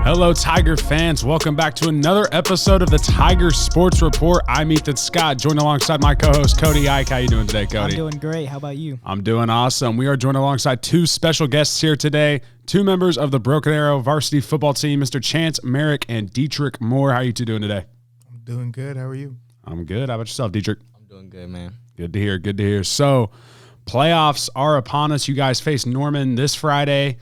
Hello, Tiger fans. Welcome back to another episode of the Tiger Sports Report. I'm Ethan Scott, joined alongside my co-host, Cody Ike. How you doing today, Cody? I'm doing great. How about you? I'm doing awesome. We are joined alongside two special guests here today, two members of the Broken Arrow varsity football team, Mr. Chance Merrick and Dietrich Moore. How are you two doing today? I'm doing good. How are you? I'm good. How about yourself, Dietrich? I'm doing good, man. Good to hear. Good to hear. So, playoffs are upon us. You guys face Norman this Friday,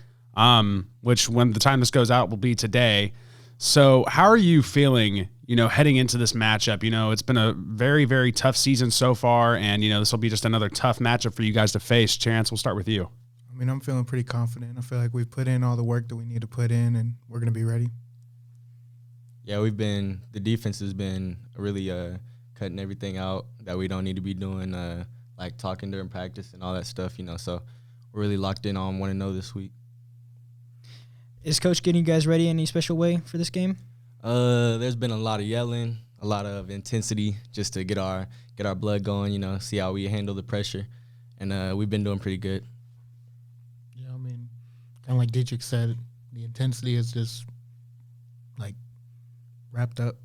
which when the time this goes out will be today. So how are you feeling, heading into this matchup? It's been a very, very tough season so far, and, this will be just another tough matchup for you guys to face. Chance, we'll start with you. I mean, I'm feeling pretty confident. I feel like we've put in all the work that we need to put in, and we're going to be ready. Yeah, the defense has been really cutting everything out that we don't need to be doing, like talking during practice and all that stuff, so we're really locked in on 1-0 this week. Is Coach getting you guys ready in any special way for this game? There's been a lot of yelling, a lot of intensity just to get our blood going, see how we handle the pressure, and we've been doing pretty good. Yeah, I mean, kind of like Dietrich said, the intensity is just, wrapped up.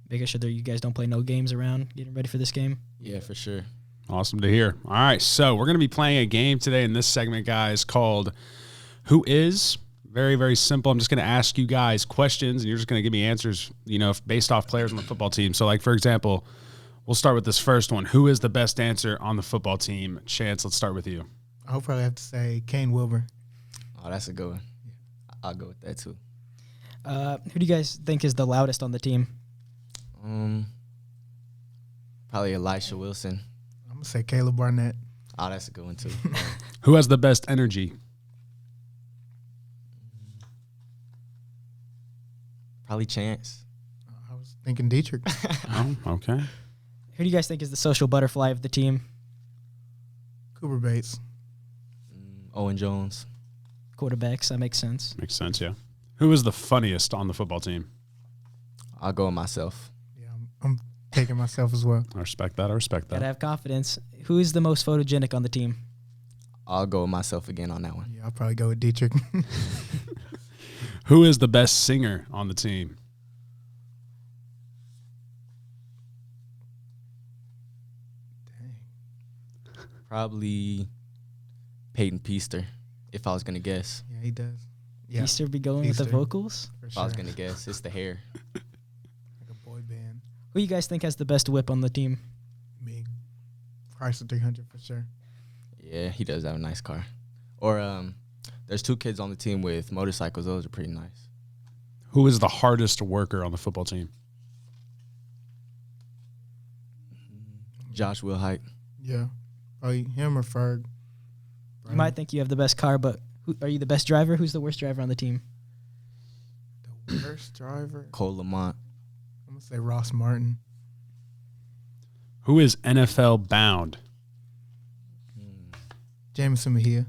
Making sure that you guys don't play no games around getting ready for this game? Yeah, for sure. Awesome to hear. All right, so we're going to be playing a game today in this segment, guys, called Who Is? Very, very simple. I'm just going to ask you guys questions, and you're just going to give me answers, based off players on the football team. So, for example, we'll start with this first one. Who is the best dancer on the football team? Chance, let's start with you. I'll probably have to say Kane Wilbur. Oh, that's a good one. I'll go with that, too. Who do you guys think is the loudest on the team? Probably Elisha Wilson. I'm going to say Caleb Barnett. Oh, that's a good one, too. Who has the best energy? Probably Chance. I was thinking Dietrich. Oh, okay. Who do you guys think is the social butterfly of the team? Cooper Bates. Owen Jones. Quarterbacks, that makes sense. Makes sense, yeah. Who is the funniest on the football team? I'll go with myself. Yeah, I'm taking myself as well. I respect that. Gotta have confidence. Who is the most photogenic on the team? I'll go with myself again on that one. Yeah, I'll probably go with Dietrich. Who is the best singer on the team? Dang. Probably Peyton Peaster, if I was going to guess. Yeah, he does. Yeah, Easter be going with the vocals? for If sure. I was going to guess, it's the hair. Like a boy band. Who you guys think has the best whip on the team? Me. Chrysler 300 for sure. Yeah, he does have a nice car. Or there's two kids on the team with motorcycles. Those are pretty nice. Who is the hardest worker on the football team? Josh Wilhite. Yeah. Probably him or Ferg. You might think you have the best car, but are you the best driver? Who's the worst driver on the team? The worst driver? Cole Lamont. I'm going to say Ross Martin. Who is NFL bound? Jameson Mejia.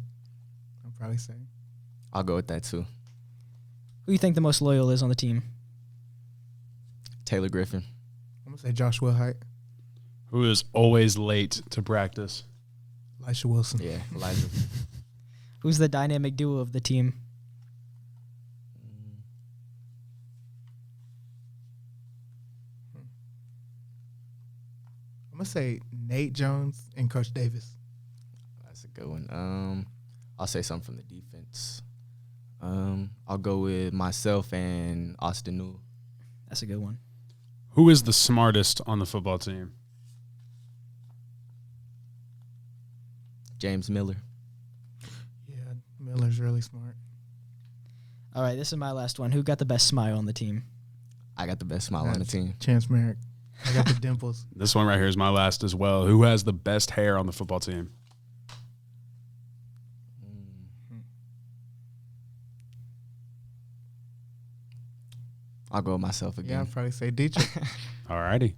I'll probably say. I'll go with that, too. Who you think the most loyal is on the team? Taylor Griffin. I'm going to say Josh Wilhite. Who is always late to practice? Elisha Wilson. Yeah, Elijah. Who's the dynamic duo of the team? I'm going to say Nate Jones and Coach Davis. That's a good one. I'll say something from the defense. I'll go with myself and Austin Newell. That's a good one. Who is the smartest on the football team? James Miller. Yeah, Miller's really smart. All right, this is my last one. Who got the best smile on the team? I got the best smile on the team. Chance Merrick. I got the dimples. This one right here is my last as well. Who has the best hair on the football team? I'll go with myself again. Yeah, I'd probably say Dietrich. All righty.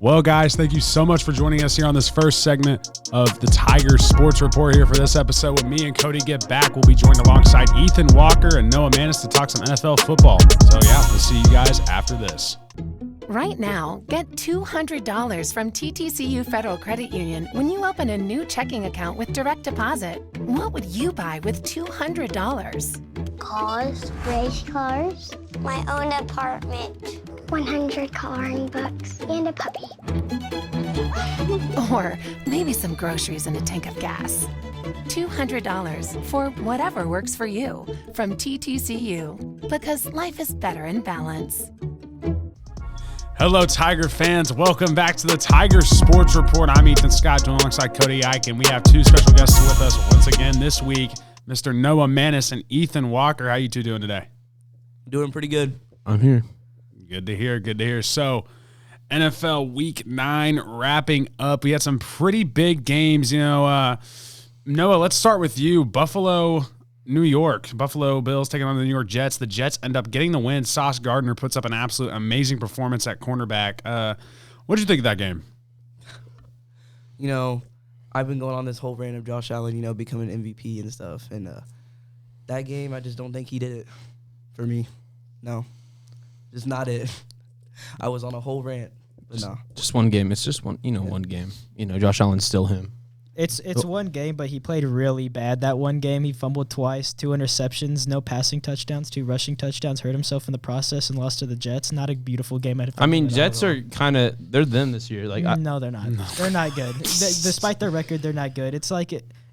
Well, guys, thank you so much for joining us here on this first segment of the Tiger Sports Report here for this episode. When me and Cody get back, we'll be joined alongside Ethan Walker and Noah Manis to talk some NFL football. So, yeah, we'll see you guys after this. Right now, get $200 from TTCU Federal Credit Union when you open a new checking account with direct deposit. What would you buy with $200? Cars, race cars, my own apartment, 100 coloring books, and a puppy. Or maybe some groceries and a tank of gas. $200 for whatever works for you from TTCU, because life is better in balance. Hello, Tiger fans. Welcome back to the Tiger Sports Report. I'm Ethan Scott, joined alongside Cody Ike, and we have two special guests with us once again this week, Mr. Noah Manis and Ethan Walker. How you two doing today? Doing pretty good. I'm here. Good to hear. Good to hear. So, NFL Week 9 wrapping up. We had some pretty big games. Noah, let's start with you. Buffalo, New York. Buffalo Bills taking on the New York Jets. The Jets end up getting the win. Sauce Gardner puts up an absolute amazing performance at cornerback. What did you think of that game? I've been going on this whole rant of Josh Allen, becoming MVP and stuff. And that game, I just don't think he did it for me. No. Just not it. I was on a whole rant, but no. Just one game. It's just one game. Josh Allen's still him. It's one game, but he played really bad that one game. He fumbled twice, 2 interceptions, no passing touchdowns, 2 rushing touchdowns, hurt himself in the process, and lost to the Jets. Not a beautiful game. Jets are they're them this year. No, they're not. No. They're not good. Despite their record, they're not good. It's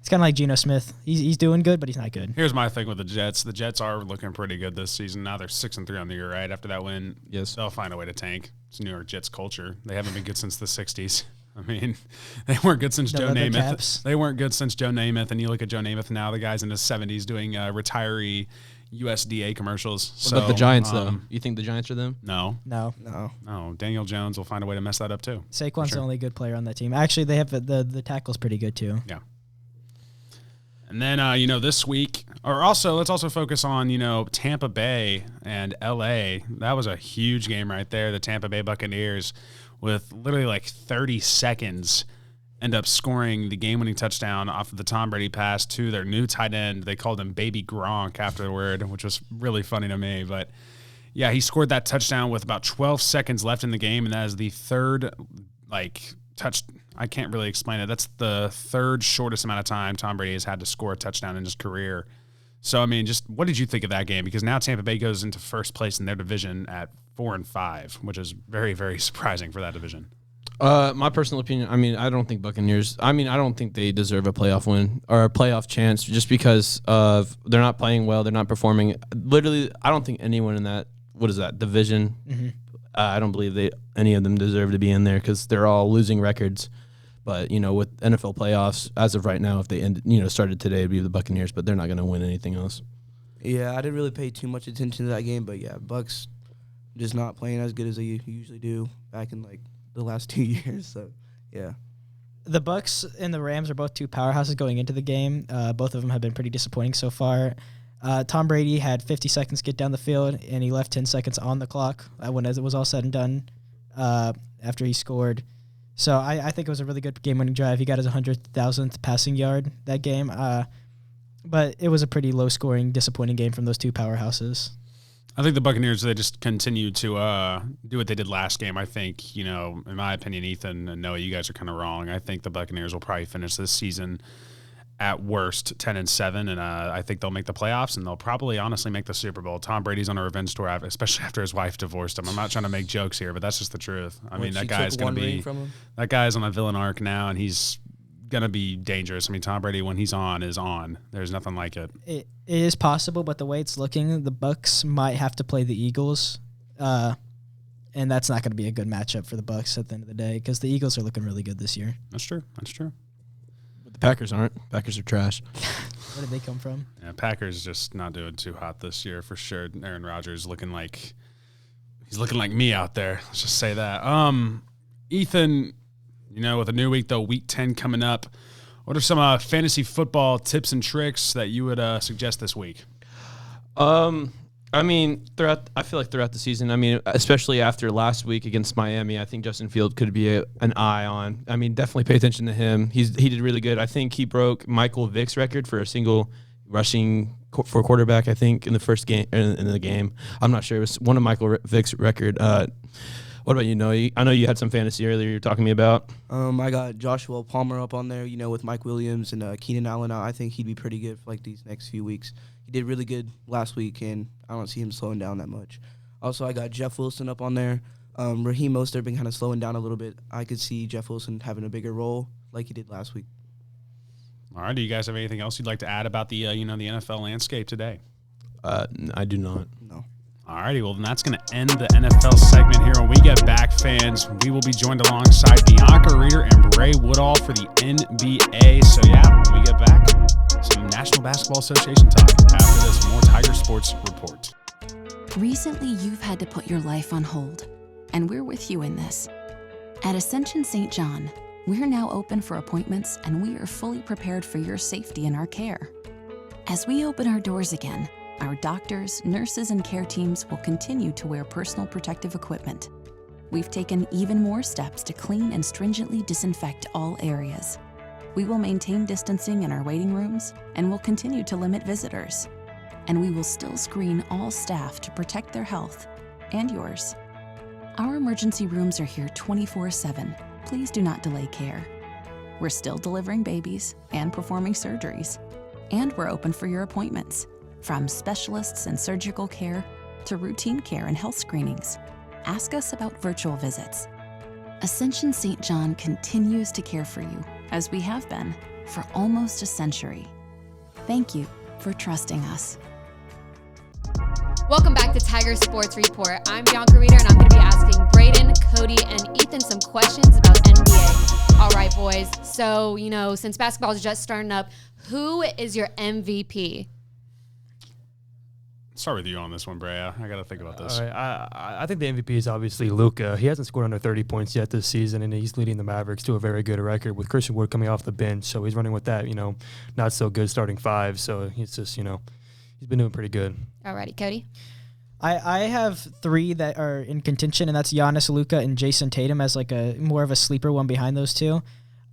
kind of like Geno Smith. He's doing good, but he's not good. Here's my thing with the Jets. The Jets are looking pretty good this season. Now they're 6-3 on the year, right? After that win, yes, they'll find a way to tank. It's New York Jets culture. They haven't been good since the 60s. I mean, they weren't good since Joe Namath. Caps. They weren't good since Joe Namath, and you look at Joe Namath now, the guy's in his 70s doing retiree USDA commercials. What about the Giants, though? You think the Giants are them? No. Daniel Jones will find a way to mess that up, too. Saquon's the only good player on that team. Actually, they have the tackle's pretty good, too. Yeah. And then, this week, let's also focus on, Tampa Bay and L.A. That was a huge game right there. The Tampa Bay Buccaneers, with literally 30 seconds, end up scoring the game-winning touchdown off of the Tom Brady pass to their new tight end. They called him Baby Gronk afterward, which was really funny to me. But, yeah, he scored that touchdown with about 12 seconds left in the game, and that is the third, touch. I can't really explain it. That's the third shortest amount of time Tom Brady has had to score a touchdown in his career. So, just what did you think of that game? Because now Tampa Bay goes into first place in their division at 4-5, which is very, very surprising for that division. My personal opinion, I don't think Buccaneers, I don't think they deserve a playoff win or a playoff chance just because of they're not playing well, they're not performing. Literally, I don't think anyone in that, division, I don't believe any of them deserve to be in there because they're all losing records. But, with NFL playoffs, as of right now, if they started today, it'd be the Buccaneers, but they're not going to win anything else. Yeah, I didn't really pay too much attention to that game, but yeah, Bucks just not playing as good as they usually do back in the last 2 years. So, yeah. The Bucks and the Rams are both two powerhouses going into the game. Both of them have been pretty disappointing so far. Tom Brady had 50 seconds to get down the field, and he left 10 seconds on the clock when it was all said and done after he scored. So I think it was a really good game-winning drive. He got his 100,000th passing yard that game. But it was a pretty low-scoring, disappointing game from those two powerhouses. I think the Buccaneers, they just continue to do what they did last game. I think, in my opinion, Ethan and Noah, you guys are kind of wrong. I think the Buccaneers will probably finish this season at worst 10-7, and I think they'll make the playoffs, and they'll probably honestly make the Super Bowl. Tom Brady's on a revenge tour, especially after his wife divorced him. I'm not trying to make jokes here, but that's just the truth. That guy's going to be – that guy's on a villain arc now, and he's going to be dangerous. Tom Brady, when he's on, is on. There's nothing like it. It is possible, but the way it's looking, the Bucs might have to play the Eagles, and that's not going to be a good matchup for the Bucs at the end of the day because the Eagles are looking really good this year. That's true. But the Packers aren't. Packers are trash. Where did they come from? Yeah, Packers just not doing too hot this year for sure. Aaron Rodgers looking like me out there. Let's just say that. Ethan, with a new week though, week 10 coming up, what are some fantasy football tips and tricks that you would suggest this week? I mean, I feel like throughout the season, I mean, especially after last week against Miami, I think Justin Field could be an eye on. I mean, definitely pay attention to him. He did really good. I think he broke Michael Vick's record for a single rushing for a quarterback, I think, in the first game. In the game. I'm not sure. It was one of Michael Vick's record. What about you, Noe? I know you had some fantasy earlier you were talking to me about. I got Joshua Palmer up on there, with Mike Williams and Keenan Allen out. I think he'd be pretty good for, these next few weeks. He did really good last week, and I don't see him slowing down that much. Also, I got Jeff Wilson up on there. Raheem Mostert been kind of slowing down a little bit. I could see Jeff Wilson having a bigger role like he did last week. All right. Do you guys have anything else you'd like to add about the the NFL landscape today? I do not. No. All righty. Well, then that's going to end the NFL segment here. When we get back, fans, we will be joined alongside Bianca Reeder and Bray Woodall for the NBA. So, yeah, when we get back, some National Basketball Association talk. After this, more Tiger Sports Report. Recently, you've had to put your life on hold, and we're with you in this. At Ascension St. John, we're now open for appointments, and we are fully prepared for your safety and our care. As we open our doors again, our doctors, nurses, and care teams will continue to wear personal protective equipment. We've taken even more steps to clean and stringently disinfect all areas. We will maintain distancing in our waiting rooms, and will continue to limit visitors. And we will still screen all staff to protect their health and yours. Our emergency rooms are here 24/7. Please do not delay care. We're still delivering babies and performing surgeries. And we're open for your appointments, from specialists and surgical care to routine care and health screenings. Ask us about virtual visits. Ascension St. John continues to care for you, as we have been for almost a century. Thank you for trusting us. Welcome back to Tiger Sports Report. I'm Bianca Reeder, and I'm going to be asking Braden, Cody, and Ethan some questions about NBA. All right, boys. So, since basketball is just starting up, who is your MVP? Start with you on this one, Brea. I got to think about this. All right, I think the MVP is obviously Luka. He hasn't scored under 30 points yet this season, and he's leading the Mavericks to a very good record with Christian Wood coming off the bench. So he's running with that, not so good starting five. So he's just, he's been doing pretty good. All righty, Cody. I have three that are in contention, and that's Giannis, Luka, and Jason Tatum as a more of a sleeper one behind those two.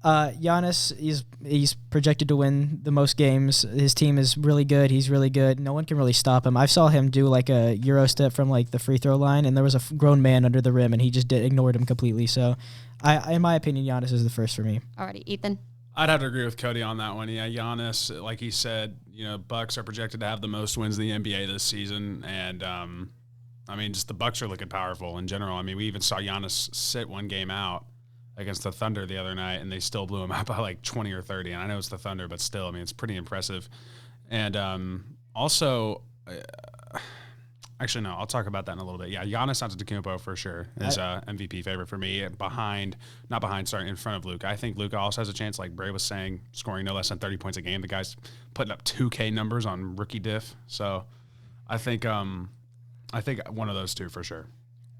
Giannis, he's projected to win the most games. His team is really good. He's really good. No one can really stop him. I saw him do a Euro step from the free throw line, and there was a grown man under the rim, and he just ignored him completely. So, in my opinion, Giannis is the first for me. Alrighty, Ethan. I'd have to agree with Cody on that one. Yeah, Giannis, like he said, Bucks are projected to have the most wins in the NBA this season, and just the Bucks are looking powerful in general. We even saw Giannis sit one game out against the Thunder the other night, and they still blew him out by 20 or 30. And I know it's the Thunder, but still, it's pretty impressive. And also, actually, no, I'll talk about that in a little bit. Yeah, Giannis Antetokounmpo for sure is MVP favorite for me. In front of Luka. I think Luka also has a chance, like Bray was saying, scoring no less than 30 points a game. The guy's putting up 2K numbers on rookie diff. So I think one of those two for sure.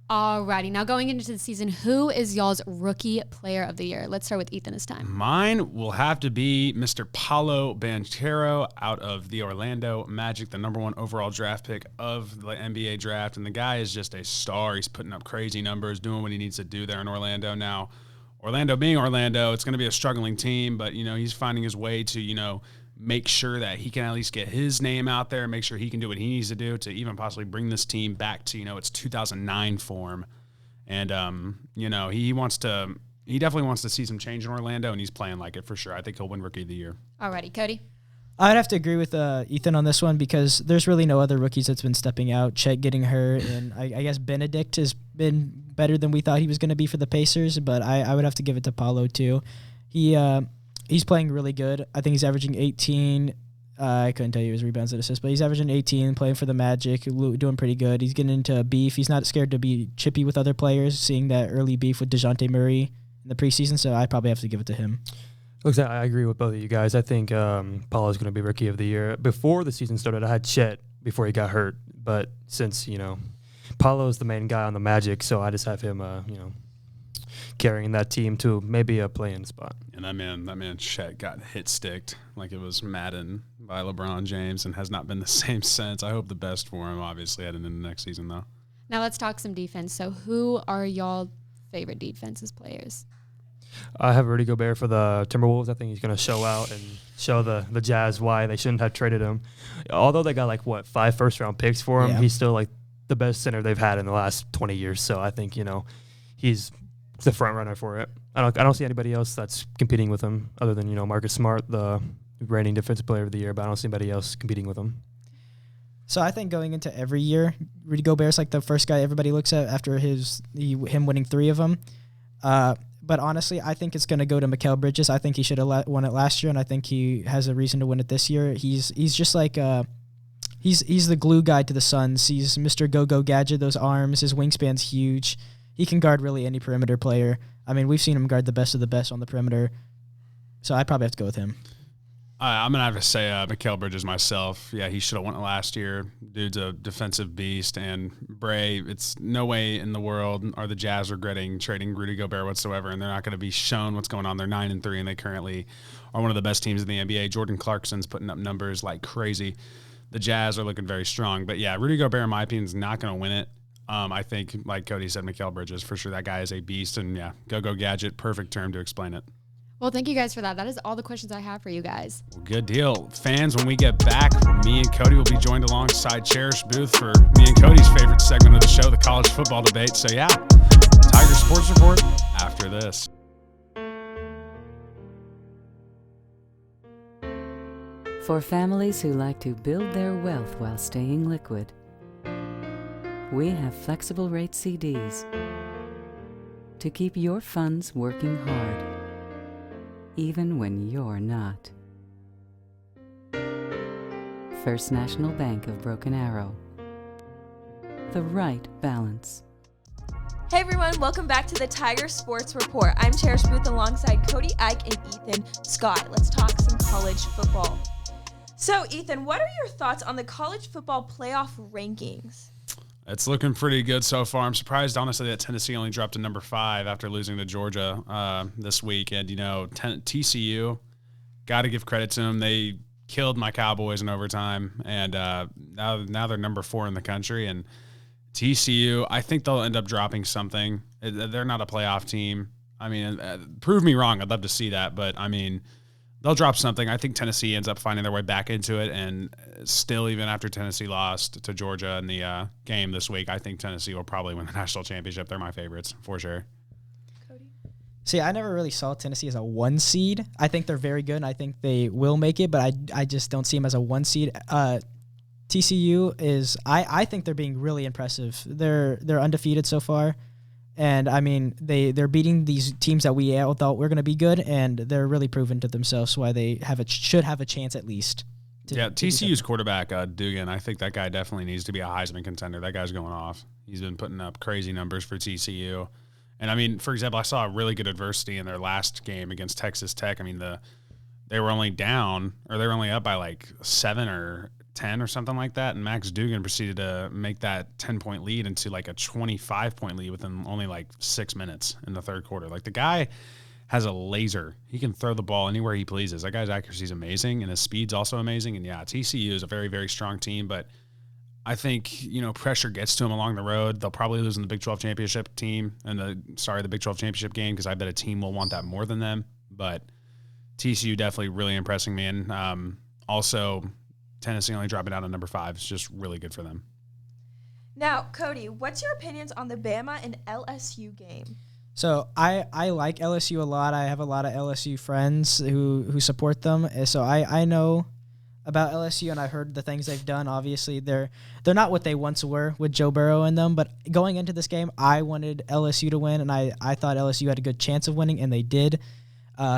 Alrighty, now going into the season, who is y'all's rookie player of the year? Let's start with Ethan this time. Mine will have to be Mr. Paolo Banchero out of the Orlando Magic, the number 1 overall draft pick of the NBA draft. And the guy is just a star. He's putting up crazy numbers, doing what he needs to do there in Orlando. Now, Orlando being Orlando, it's going to be a struggling team, but, he's finding his way to, make sure that he can at least get his name out there, make sure he can do what he needs to do to even possibly bring this team back to, its 2009 form. And, he definitely wants to see some change in Orlando, and he's playing like it for sure. I think he'll win Rookie of the Year. Alrighty, Cody. I'd have to agree with Ethan on this one because there's really no other rookies that's been stepping out. Chet getting hurt, and I guess Benedict has been better than we thought he was going to be for the Pacers, but I would have to give it to Paolo too. He's playing really good. I think he's averaging 18. I couldn't tell you his rebounds and assists, but he's averaging 18, playing for the Magic, doing pretty good. He's getting into beef. He's not scared to be chippy with other players, seeing that early beef with DeJounte Murray in the preseason, so I'd probably have to give it to him. Looks like I agree with both of you guys. I think Paolo's going to be Rookie of the Year. Before the season started, I had Chet before he got hurt, but since, Paolo's the main guy on the Magic, so I just have him, carrying that team to maybe a play-in spot. And that man Chet got hit sticked like it was Madden by LeBron James and has not been the same since. I hope the best for him, obviously, heading into next season, though. Now let's talk some defense. So who are y'all favorite defenses players? I have Rudy Gobert for the Timberwolves. I think he's going to show out and show the Jazz why they shouldn't have traded him. Although they got 5 first-round picks for him, he's still the best center they've had in the last 20 years. So I think he's the front runner for it. I don't see anybody else that's competing with him other than Marcus Smart, the reigning defensive player of the year. But I don't see anybody else competing with him. So I think going into every year, Rudy Gobert's the first guy everybody looks at after him winning 3 of them. But honestly, I think it's going to go to Mikal Bridges. I think he should have won it last year, and I think he has a reason to win it this year. He's just he's the glue guy to the Suns. He's Mr. Go-Go Gadget, those arms. His wingspan's huge. He can guard really any perimeter player. I mean, we've seen him guard the best of the best on the perimeter. So I'd probably have to go with him. I'm going to have to say Mikal Bridges myself. Yeah, he should have won it last year. Dude's a defensive beast. And Bray, it's no way in the world are the Jazz regretting trading Rudy Gobert whatsoever, and they're not going to be shown what's going on. They're 9-3, and they currently are one of the best teams in the NBA. Jordan Clarkson's putting up numbers like crazy. The Jazz are looking very strong. But, yeah, Rudy Gobert, in my opinion, is not going to win it. I think, like Cody said, Mikal Bridges, for sure, that guy is a beast. And, yeah, go-go gadget, perfect term to explain it. Well, thank you guys for that. That is all the questions I have for you guys. Well, good deal. Fans, when we get back, me and Cody will be joined alongside Cherish Booth for me and Cody's favorite segment of the show, the college football debate. So, yeah, Tiger Sports Report after this. For families who like to build their wealth while staying liquid, we have flexible rate CDs to keep your funds working hard, even when you're not. First National Bank of Broken Arrow. The right balance. Hey everyone, welcome back to the Tiger Sports Report. I'm Cherish Booth alongside Cody Ike and Ethan Scott. Let's talk some college football. So Ethan, what are your thoughts on the college football playoff rankings? It's looking pretty good so far. I'm surprised, honestly, that Tennessee only dropped to number 5 after losing to Georgia this week. And, TCU, got to give credit to them. They killed my Cowboys in overtime, and now they're number 4 in the country. And TCU, I think they'll end up dropping something. They're not a playoff team. I mean, prove me wrong. I'd love to see that. But, I mean, they'll drop something. I think Tennessee ends up finding their way back into it, and still, even after Tennessee lost to Georgia in the game this week, I think Tennessee will probably win the national championship. They're my favorites for sure. Cody? See, I never really saw Tennessee as a 1 seed. I think they're very good, and I think they will make it, but I just don't see them as a 1 seed. TCU is, I think they're being really impressive. They're undefeated so far. And, I mean, they're beating these teams that we all thought were going to be good, and they're really proven to themselves why they should have a chance at least. TCU's quarterback, Dugan, I think that guy definitely needs to be a Heisman contender. That guy's going off. He's been putting up crazy numbers for TCU. And, I mean, for example, I saw a really good adversity in their last game against Texas Tech. I mean, they were only down, or they were only up by 7 or 10 or something like that, and Max Dugan proceeded to make that 10-point lead into a 25-point lead within only 6 minutes in the third quarter. The guy has a laser. He can throw the ball anywhere he pleases. That guy's accuracy is amazing, and his speed's also amazing. And yeah, TCU is a very, very strong team, but I think, pressure gets to them along the road. They'll probably lose in the Big 12 championship team and the Big 12 championship game, because I bet a team will want that more than them. But TCU definitely really impressing me. And also, Tennessee only dropping down to number 5 is just really good for them. Now, Cody, what's your opinions on the Bama and LSU game? So I like LSU a lot. I have a lot of LSU friends who support them. So I know about LSU, and I heard the things they've done. Obviously, they're not what they once were with Joe Burrow in them. But going into this game, I wanted LSU to win, and I thought LSU had a good chance of winning, and they did,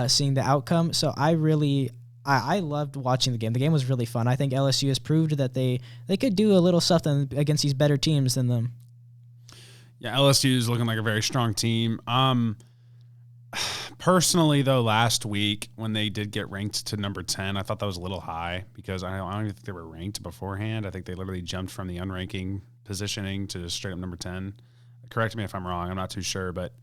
seeing the outcome. So I loved watching the game. The game was really fun. I think LSU has proved that they could do a little something against these better teams than them. Yeah, LSU is looking like a very strong team. Personally, though, last week when they did get ranked to number 10, I thought that was a little high, because I don't even think they were ranked beforehand. I think they literally jumped from the unranking positioning to straight up number 10. Correct me if I'm wrong. I'm not too sure, but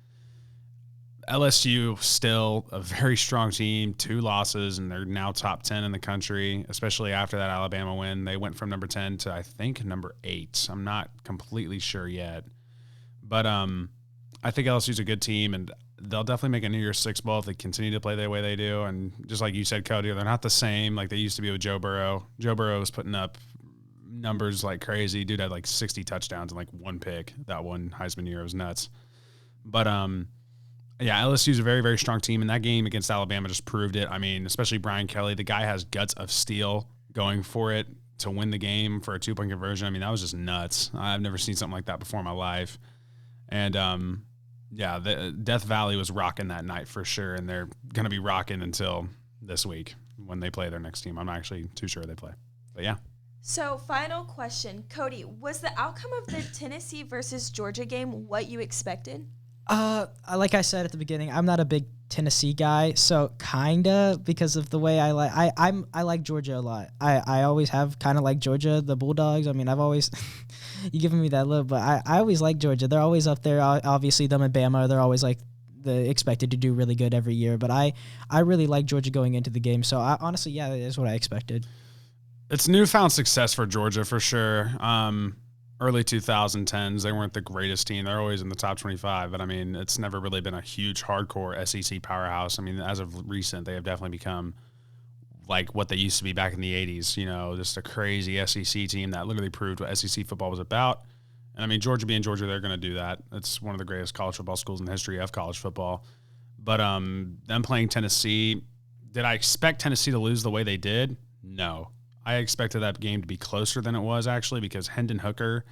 LSU still a very strong team, 2 losses, and they're now top 10 in the country, especially after that Alabama win. They went from number 10 to, I think, number 8. I'm not completely sure yet. But I think LSU's a good team, and they'll definitely make a New Year's Six bowl if they continue to play the way they do. And just like you said, Cody, they're not the same like they used to be with Joe Burrow. Joe Burrow was putting up numbers like crazy. Dude had like 60 touchdowns and like 1 pick. That one Heisman year was nuts. But yeah, LSU's a very, very strong team, and that game against Alabama just proved it. I mean, especially Brian Kelly, the guy has guts of steel going for it to win the game for a 2-point conversion. I mean, that was just nuts. I've never seen something like that before in my life. And yeah, the Death Valley was rocking that night for sure, and they're going to be rocking until this week when they play their next team. I'm not actually too sure they play. But yeah. So, final question. Cody, was the outcome of the Tennessee versus Georgia game what you expected? Like I said at the beginning, I'm not a big Tennessee guy, so kinda because of the way I like Georgia a lot. I always have kind of like Georgia, the Bulldogs. I mean, I've always you giving me that look, but I always like Georgia. They're always up there. Obviously, them and Bama, they're always like expected to do really good every year. But I really like Georgia going into the game. So honestly, yeah, that is what I expected. It's newfound success for Georgia for sure. Early 2010s, they weren't the greatest team. They're always in the top 25, but I mean, it's never really been a huge hardcore SEC powerhouse. I mean, as of recent, they have definitely become like what they used to be back in the 80s, you know, just a crazy SEC team that literally proved what SEC football was about. And I mean, Georgia being Georgia, they're going to do that. It's one of the greatest college football schools in the history of college football. But them playing Tennessee, did I expect Tennessee to lose the way they did? No. I expected that game to be closer than it was, actually, because Hendon Hooker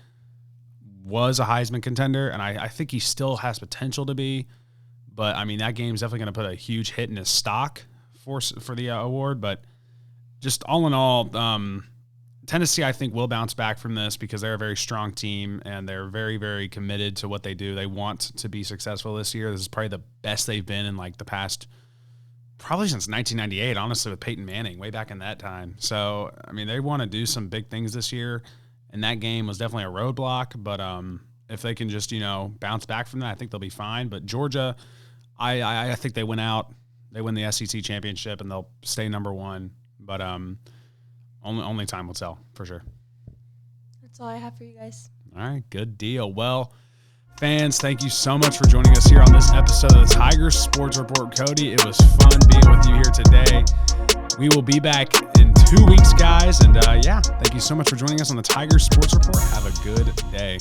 was a Heisman contender, and I think he still has potential to be. But, I mean, that game's definitely going to put a huge hit in his stock for the award. But just all in all, Tennessee, I think, will bounce back from this because they're a very strong team, and they're very, very committed to what they do. They want to be successful this year. This is probably the best they've been in, like, the past – probably since 1998, honestly, with Peyton Manning, way back in that time. So, I mean, they want to do some big things this year, and that game was definitely a roadblock. But if they can just, you know, bounce back from that, I think they'll be fine. But Georgia, I think they win out. They win the SEC championship, and they'll stay number 1. But only time will tell, for sure. That's all I have for you guys. All right, good deal. Well, fans, thank you so much for joining us here on this episode of the Tigers Sports Report. Cody, it was fun being with you here today. We will be back in 2 weeks, guys. And yeah, thank you so much for joining us on the Tigers Sports Report. Have a good day.